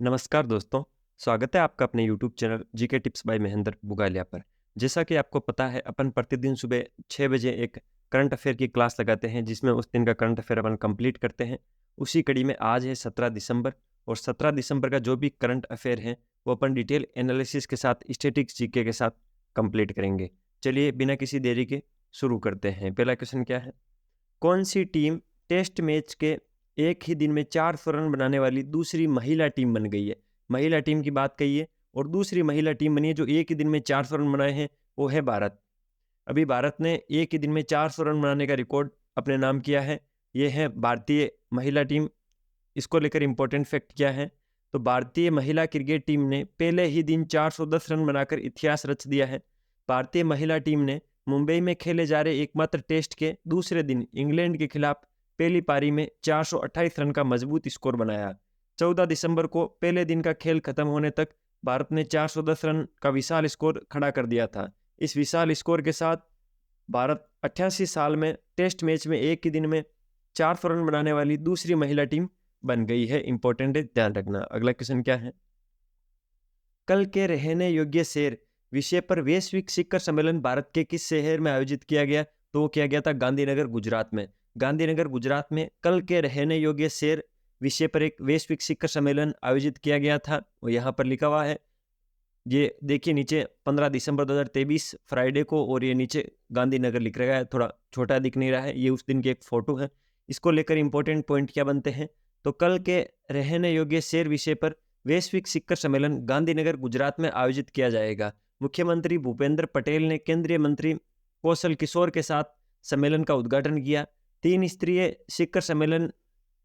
नमस्कार दोस्तों, स्वागत है आपका अपने YouTube channel GK tips by Mahendra Bugalia पर। जैसा कि आपको पता है अपन प्रतिदिन सुबह 6 बजे एक करंट अफेयर की क्लास लगाते हैं जिसमें उस दिन का करंट अफेयर अपन कंप्लीट करते हैं। उसी कड़ी में आज है 17 दिसंबर और 17 दिसंबर का जो भी करंट अफेयर है वो अपन डिटेल एनालिसिस के साथ स्टैटिक्स जीके के साथ कंप्लीट करेंगे। चलिए बिना किसी देरी के शुरू करते हैं। पहला क्वेश्चन क्या है? कौन सी टीम टेस्ट मैच के एक ही दिन में 400 रन बनाने वाली दूसरी महिला टीम बन गई है? महिला टीम की बात कही है और दूसरी महिला टीम बनी है जो एक ही दिन में 400 रन बनाए हैं, वो है भारत। अभी भारत ने एक ही दिन में 400 रन बनाने का रिकॉर्ड अपने नाम किया है। ये है भारतीय महिला टीम। इसको लेकर इंपॉर्टेंट फैक्ट क्या है? तो भारतीय महिला क्रिकेट टीम ने पहले ही दिन 410 रन बनाकर इतिहास रच दिया है। भारतीय महिला टीम ने मुंबई में खेले जा रहे एकमात्र टेस्ट के दूसरे दिन इंग्लैंड के खिलाफ पहली पारी में 428 रन का मजबूत स्कोर बनाया। 14 दिसंबर को पहले दिन का खेल खत्म होने तक भारत ने 410 रन का विशाल स्कोर खड़ा कर दिया था। इस विशाल स्कोर के साथ भारत 88 साल में टेस्ट मैच में एक ही दिन में 400 रन बनाने वाली दूसरी महिला टीम बन गई है। इंपॉर्टेंट है, ध्यान रखना। अगला क्वेश्चन क्या है? कल के रहने योग्य शहर विषय पर वैश्विक शिखर सम्मेलन भारत के किस शहर में आयोजित किया गया? तो वो किया गया था गांधीनगर, गुजरात में। गांधीनगर, गुजरात में कल के रहने योग्य शहर विषय पर एक वैश्विक शिखर सम्मेलन आयोजित किया गया था। वो यहाँ पर लिखा हुआ है, ये देखिए नीचे 15 दिसंबर 2023 फ्राइडे को, और ये नीचे गांधीनगर लिख रहा है, थोड़ा छोटा दिख नहीं रहा है। ये उस दिन की एक फोटो है। इसको लेकर इंपॉर्टेंट पॉइंट क्या बनते हैं? तो कल के रहने योग्य शहर विषय पर वैश्विक शिखर सम्मेलन गांधीनगर, गुजरात में आयोजित किया जाएगा। मुख्यमंत्री भूपेंद्र पटेल ने केंद्रीय मंत्री कौशल किशोर के साथ सम्मेलन का उद्घाटन किया। 3 स्तरीय शिखर सम्मेलन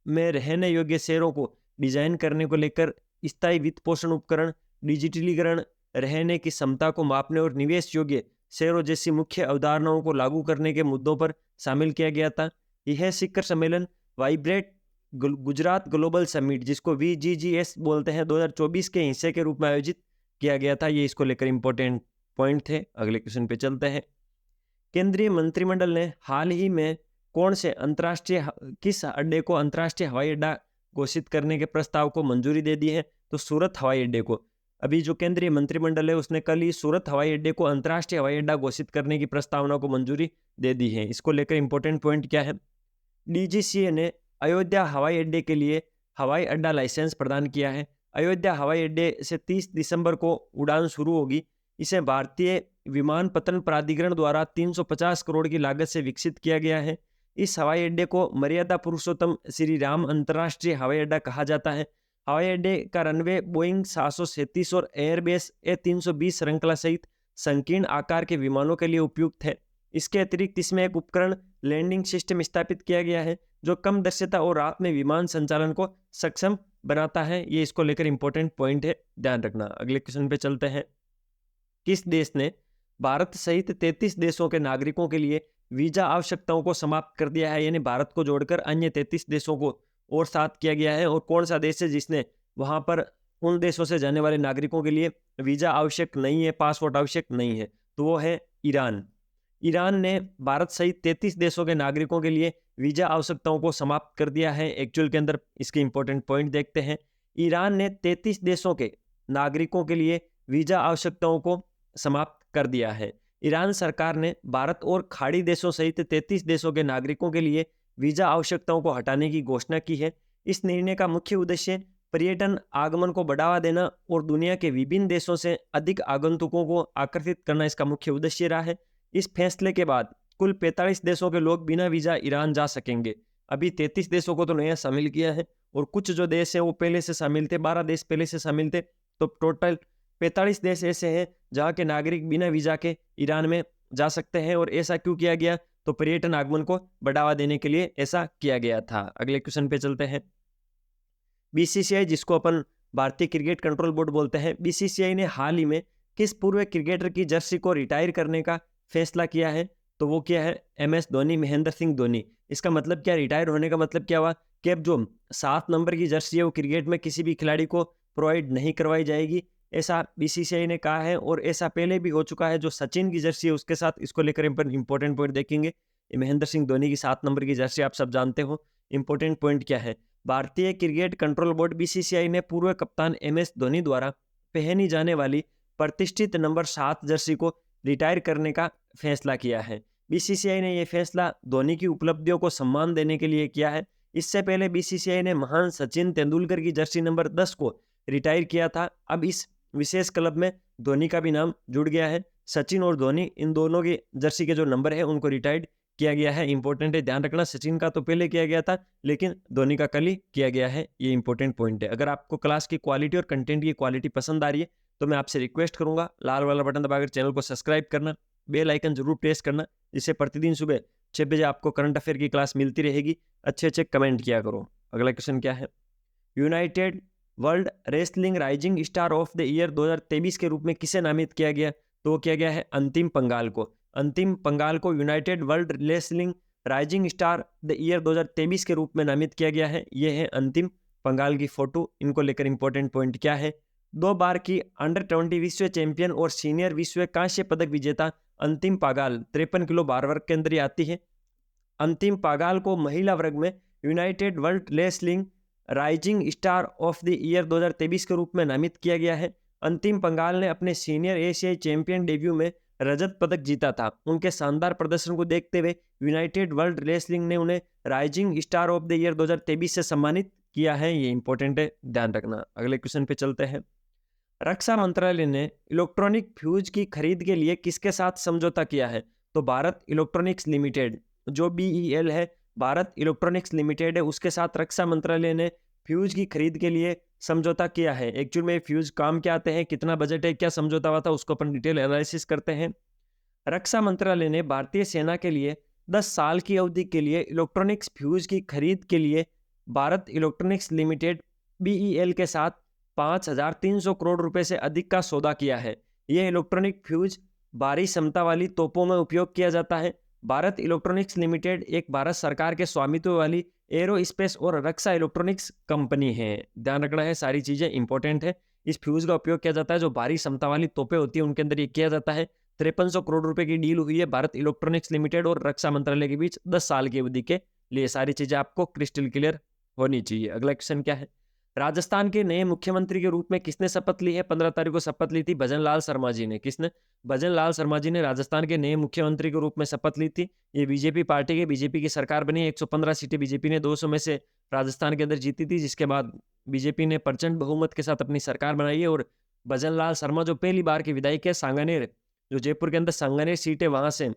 में रहने योग्य शहरों को डिजाइन करने को लेकर स्थायी वित्त पोषण उपकरण, डिजिटलीकरण, रहने की क्षमता को मापने और निवेश योग्य शहरों जैसी मुख्य अवधारणाओं को लागू करने के मुद्दों पर शामिल किया गया था। यह शिखर सम्मेलन वाइब्रेट गुजरात ग्लोबल समिट, जिसको VGGS बोलते हैं, 2024 के हिस्से के रूप में आयोजित किया गया था। ये इसको लेकर इंपॉर्टेंट पॉइंट थे। अगले क्वेश्चन पे चलते हैं। केंद्रीय मंत्रिमंडल ने हाल ही में कौन से किस अड्डे को अंतर्राष्ट्रीय हवाई अड्डा घोषित करने के प्रस्ताव को मंजूरी दे दी है? तो सूरत हवाई अड्डे को। अभी जो केंद्रीय मंत्रिमंडल है उसने कल ही सूरत हवाई अड्डे को अंतर्राष्ट्रीय हवाई अड्डा घोषित करने की प्रस्तावना को मंजूरी दे दी है। इसको लेकर इंपॉर्टेंट पॉइंट क्या है? DGCA ने अयोध्या हवाई अड्डे के लिए हवाई अड्डा लाइसेंस प्रदान किया है। अयोध्या हवाई अड्डे से 30 दिसंबर को उड़ान शुरू होगी। इसे भारतीय विमानपत्तन प्राधिकरण द्वारा 350 करोड़ की लागत से विकसित किया गया है। इस हवाई अड्डे को मर्यादा पुरुषोत्तम श्री राम अंतर्राष्ट्रीय हवाई अड्डा कहा जाता है। हवाई अड्डे का रनवे बोइंग 737 और एयरबेस A320 श्रृंखला सहित संकीर्ण आकार के विमानों के लिए उपयुक्त है। इसके अतिरिक्त इसमें एक उपकरण लैंडिंग सिस्टम स्थापित किया गया है जो कम दृश्यता और रात में विमान संचालन को सक्षम बनाता है। ये इसको लेकर इंपॉर्टेंट पॉइंट है, ध्यान रखना। अगले क्वेश्चन पे चलते हैं। किस देश ने भारत सहित 33 देशों के नागरिकों के लिए वीजा आवश्यकताओं को समाप्त कर दिया है? यानी भारत को जोड़कर अन्य 33 देशों को और साथ किया गया है। और कौन सा देश है जिसने वहां पर उन देशों से जाने वाले नागरिकों के लिए वीजा आवश्यक नहीं है, पासपोर्ट आवश्यक नहीं है? तो वो है ईरान। ईरान ने भारत सहित 33 देशों के नागरिकों के लिए वीजा आवश्यकताओं को समाप्त कर दिया है। एक्चुअल के अंदर इसके इंपॉर्टेंट पॉइंट देखते हैं। ईरान ने 33 देशों के नागरिकों के लिए वीजा आवश्यकताओं को समाप्त कर दिया है। ईरान सरकार ने भारत और खाड़ी देशों सहित 33 देशों के नागरिकों के लिए वीजा आवश्यकताओं को हटाने की घोषणा की है। इस निर्णय का मुख्य उद्देश्य पर्यटन आगमन को बढ़ावा देना और दुनिया के विभिन्न देशों से अधिक आगंतुकों को आकर्षित करना इसका मुख्य उद्देश्य रहा है। इस फैसले के बाद कुल 45 देशों के लोग बिना वीजा ईरान जा सकेंगे। अभी 33 देशों को तो नया शामिल किया है और कुछ जो देश हैं वो पहले से शामिल थे, 12 देश पहले से शामिल थे। तो टोटल 45 देश ऐसे हैं जहाँ के नागरिक बिना वीजा के ईरान में जा सकते हैं। और ऐसा क्यों किया गया? तो पर्यटन आगमन को बढ़ावा देने के लिए ऐसा किया गया था। अगले क्वेश्चन पे चलते हैं। BCCI, जिसको अपन भारतीय क्रिकेट कंट्रोल बोर्ड बोलते हैं, BCCI ने हाल ही में किस पूर्व क्रिकेटर की जर्सी को रिटायर करने का फैसला किया है? तो वो क्या है? MS धोनी, महेंद्र सिंह धोनी। इसका मतलब क्या? रिटायर होने का मतलब क्या हुआ कि अब जो 7 नंबर की जर्सी है वो क्रिकेट में किसी भी खिलाड़ी को प्रोवाइड नहीं करवाई जाएगी, ऐसा BCCI ने कहा है। और ऐसा पहले भी हो चुका है। जो सचिन की जर्सी है उसके साथ, इसको लेकर इंपॉर्टेंट पॉइंट देखेंगे। महेंद्र सिंह धोनी की 7 नंबर की जर्सी आप सब जानते हो। इंपॉर्टेंट पॉइंट क्या है? भारतीय क्रिकेट कंट्रोल बोर्ड बीसीसीआई ने पूर्व कप्तान MS धोनी द्वारा पहनी जाने वाली प्रतिष्ठित नंबर 7 जर्सी को रिटायर करने का फैसला किया है। बीसीसीआई ने यह फैसला धोनी की उपलब्धियों को सम्मान देने के लिए किया है। इससे पहले बीसीसीआई ने महान सचिन तेंदुलकर की जर्सी नंबर 10 को रिटायर किया था। अब इस विशेष क्लब में धोनी का भी नाम जुड़ गया है। सचिन और धोनी इन दोनों की जर्सी के जो नंबर है उनको रिटायर्ड किया गया है। इंपॉर्टेंट है, ध्यान रखना। सचिन का तो पहले किया गया था, लेकिन धोनी का कल ही किया गया है। ये इंपॉर्टेंट पॉइंट है। अगर आपको क्लास की क्वालिटी और कंटेंट की क्वालिटी पसंद आ रही है तो मैं आपसे रिक्वेस्ट करूंगा, लाल वाला बटन दबाकर चैनल को सब्सक्राइब करना, बेल आइकन जरूर प्रेस करना, जिससे प्रतिदिन सुबह 6 बजे आपको करंट अफेयर की क्लास मिलती रहेगी। अच्छे अच्छे कमेंट किया करो। अगला क्वेश्चन क्या है? United world wrestling rising star of the year 2023 के रूप में किसे नामित किया गया? तो वो किया गया है अंतिम पंघाल को। अंतिम पंघाल को United world wrestling rising star the year 2023 के रूप में नामित किया गया है। ये है अंतिम पंघाल की फोटो। इनको लेकर इंपॉर्टेंट पॉइंट क्या है? 2 बार की अंडर 20 विश्व चैंपियन और सीनियर विश्व कांस्य पदक विजेता अंतिम पागाल 53 किलो भार वर्ग के अंदर ही आती है। अंतिम पागाल को महिला वर्ग में United world wrestling rising star of the year 2023 के रूप में नामित किया गया है। अंतिम पंघाल ने अपने सीनियर एशियाई चैंपियन डेब्यू में रजत पदक जीता था। उनके शानदार प्रदर्शन को देखते हुए यूनाइटेड वर्ल्ड रेसलिंग ने उन्हें rising star of the year 2023 से सम्मानित किया है। ये इंपॉर्टेंट है, ध्यान रखना। अगले क्वेश्चन पे चलते हैं। रक्षा मंत्रालय ने इलेक्ट्रॉनिक फ्यूज की खरीद के लिए किसके साथ समझौता किया है? तो भारत इलेक्ट्रॉनिक्स लिमिटेड, जो BEL है, भारत इलेक्ट्रॉनिक्स लिमिटेड है, उसके साथ रक्षा मंत्रालय ने फ्यूज की खरीद के लिए समझौता किया है। एक्चुअल में फ्यूज काम क्या आते हैं, कितना बजट है, क्या समझौता हुआ था, उसको अपन डिटेल एनालिसिस करते हैं। रक्षा मंत्रालय ने भारतीय सेना के लिए 10 साल की अवधि के लिए इलेक्ट्रॉनिक्स फ्यूज की खरीद के लिए भारत इलेक्ट्रॉनिक्स लिमिटेड BEL के साथ 5,300 करोड़ रुपए से अधिक का सौदा किया है। यह इलेक्ट्रॉनिक फ्यूज भारी क्षमता वाली तोपों में उपयोग किया जाता है। भारत इलेक्ट्रॉनिक्स लिमिटेड एक भारत सरकार के स्वामित्व वाली एरोस्पेस और रक्षा इलेक्ट्रॉनिक्स कंपनी है। ध्यान रखना है, सारी चीजें इंपॉर्टेंट है। इस फ्यूज का उपयोग किया जाता है, जो भारी क्षमता वाली तोपें होती है उनके अंदर ये किया जाता है। 5300 करोड़ रुपए की डील हुई है भारत इलेक्ट्रॉनिक्स लिमिटेड और रक्षा मंत्रालय के बीच 10 साल की अवधि के लिए। सारी चीजें आपको क्रिस्टल क्लियर होनी चाहिए। अगला क्वेश्चन क्या है? राजस्थान के नए मुख्यमंत्री के रूप में किसने शपथ ली है? 15 तारीख को शपथ ली थी भजन लाल शर्मा जी ने। किसने? भजन लाल शर्मा जी ने राजस्थान के नए मुख्यमंत्री के रूप में शपथ ली थी। ये बीजेपी पार्टी के, बीजेपी की सरकार बनी। 115 सीटें बीजेपी ने 200 में से राजस्थान के अंदर जीती थी, जिसके बाद बीजेपी ने प्रचंड बहुमत के साथ अपनी सरकार बनाई है। और भजन लाल शर्मा जो पहली बार के विधायक है सांगानेर, जो जयपुर के अंदर सांगानेर सीट है, वहां से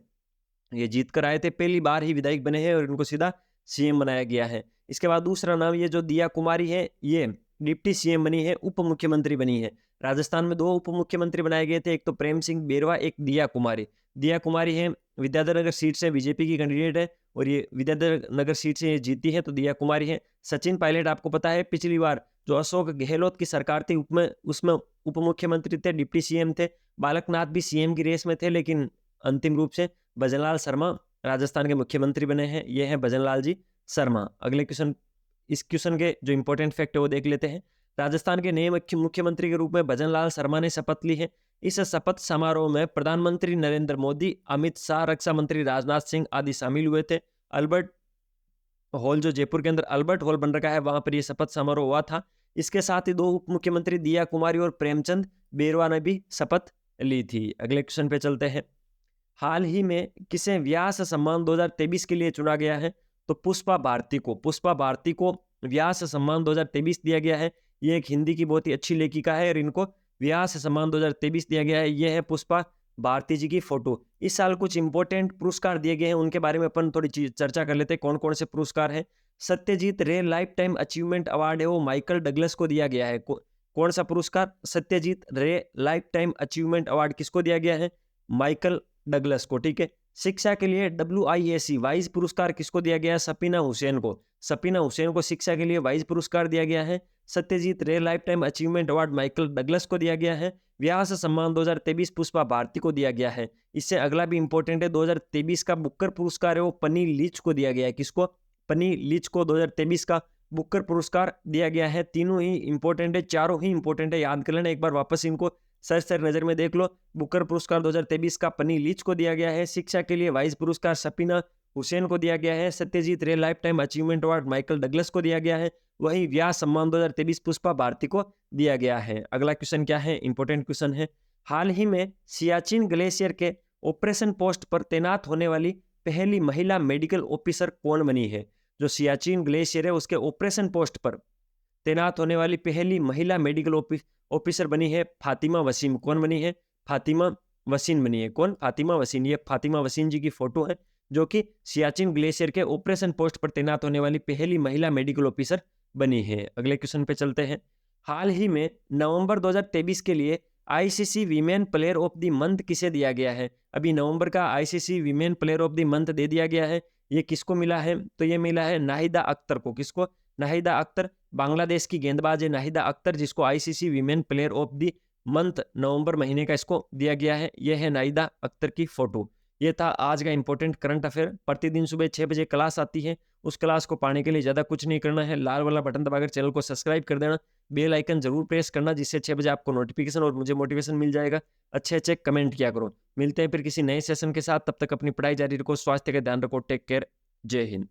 ये जीत कर आए थे, पहली बार ही विधायक बने हैं और इनको सीधा CM बनाया गया है। इसके बाद दूसरा नाम ये जो दिया कुमारी है, ये डिप्टी CM बनी है, उप मुख्यमंत्री बनी है। राजस्थान में 2 उप मुख्यमंत्री बनाए गए थे, एक तो प्रेम सिंह बेरवा, एक दिया कुमारी। दिया कुमारी है विद्याधर नगर सीट से बीजेपी की कैंडिडेट है और ये विद्याधर नगर सीट से जीती है, तो दिया कुमारी है। सचिन पायलट आपको पता है पिछली बार जो अशोक गहलोत की सरकार थी उसमें उप मुख्यमंत्री थे, डिप्टी CM थे। बालकनाथ भी CM की रेस में थे, लेकिन अंतिम रूप से भजनलाल शर्मा राजस्थान के मुख्यमंत्री बने हैं। ये हैं भजनलाल जी शर्मा। अगले क्वेश्चन, इस क्वेश्चन के जो इंपॉर्टेंट फैक्ट है वो देख लेते हैं। राजस्थान के नए मुख्यमंत्री के रूप में भजनलाल शर्मा ने शपथ ली है। इस शपथ समारोह में प्रधानमंत्री नरेंद्र मोदी, अमित शाह, रक्षा मंत्री राजनाथ सिंह आदि शामिल हुए थे। अल्बर्ट हॉल, जो जयपुर के अंदर अल्बर्ट हॉल बन रखा है, वहां पर यह शपथ समारोह हुआ था। इसके साथ ही 2 उप मुख्यमंत्री दिया कुमारी और प्रेमचंद बेरवा ने भी शपथ ली थी। अगले क्वेश्चन पे चलते हैं। हाल ही में किसे व्यास सम्मान 2023 के लिए चुना गया है? तो पुष्पा भारती को व्यास सम्मान 2023 दिया गया है। ये एक हिंदी की बहुत ही अच्छी लेखिका है और इनको व्यास सम्मान 2023 दिया गया है। ये है पुष्पा भारती जी की फोटो। इस साल कुछ इंपॉर्टेंट पुरस्कार दिए गए हैं, उनके बारे में अपन थोड़ी चर्चा कर लेते हैं। कौन कौन से पुरस्कार हैं? सत्यजीत रे लाइफ टाइम अचीवमेंट अवार्ड है, वो माइकल डगलस को दिया गया है। कौन सा पुरस्कार? सत्यजीत रे लाइफ टाइम अचीवमेंट अवार्ड किसको दिया गया है? माइकल डगलस को। ठीक है। शिक्षा के लिए WIAC वाइज पुरस्कार किसको दिया गया है? सपीना हुसैन को। सपीना हुसैन को शिक्षा के लिए वाइज पुरस्कार दिया गया है। सत्यजीत रे life time achievement award Michael Douglas को दिया गया है। व्यास सम्मान 2023 पुष्पा भारती को दिया गया है। इससे अगला भी इंपॉर्टेंट है, 2023 का बुकर पुरस्कार है वो पनी लीच को दिया गया है। किसको? पनी लीच को 2023 का बुकर पुरस्कार दिया गया है। तीनों ही इंपॉर्टेंट है, चारों ही इंपॉर्टेंट है, याद कर लेना एक बार, वापस इनको सर नजर में देख लो। बुकर पुरस्कार 2023 का पनी लीच को दिया गया है। शिक्षा के लिए वाइज पुरस्कार सपीना हुसैन को दिया गया है। सत्यजीत रे life time achievement award Michael Douglas को दिया गया है। वहीं व्यास सम्मान 2023 पुष्पा भारती को दिया गया है। अगला क्वेश्चन क्या है, इंपॉर्टेंट क्वेश्चन है। हाल ही में सियाचिन ग्लेशियर के ऑपरेशन पोस्ट पर तैनात होने वाली पहली महिला मेडिकल ऑफिसर कौन बनी है? जो सियाचिन ग्लेशियर है उसके ऑपरेशन पोस्ट पर तैनात होने वाली पहली महिला मेडिकल ऑफिसर बनी है फातिमा वसीम। कौन बनी है? फातिमा वसीम बनी है। कौन? फातिमा वसीम। ये फातिमा वसीम जी की फोटो है जो कि सियाचिन ग्लेशियर के ऑपरेशन पोस्ट पर तैनात होने वाली पहली महिला मेडिकल ऑफिसर बनी है। अगले क्वेश्चन पे चलते हैं। हाल ही में नवंबर 2023 के लिए ICC women player of the month किसे दिया गया है? अभी नवंबर का ICC women player of the month दे दिया गया है। ये किसको मिला है? तो ये मिला है नाहिदा अख्तर को। किसको? नाहिदा अख्तर। बांग्लादेश की गेंदबाज है नाहिदा अख्तर, जिसको ICC women player of the month नवंबर महीने का इसको दिया गया है। यह है नाहिदा अख्तर की फोटो। ये था आज का इंपॉर्टेंट करंट अफेयर। प्रतिदिन सुबह 6 बजे क्लास आती है। उस क्लास को पाने के लिए ज़्यादा कुछ नहीं करना है, लाल वाला बटन दबाकर चैनल को सब्सक्राइब कर देना, बेल आइकन जरूर प्रेस करना, जिससे 6 बजे आपको नोटिफिकेशन और मुझे मोटिवेशन मिल जाएगा। अच्छे अच्छे कमेंट किया करो। मिलते हैं फिर किसी नए सेशन के साथ, तब तक अपनी पढ़ाई जारी रखो, स्वास्थ्य का ध्यान रखो, टेक केयर, जय हिंद।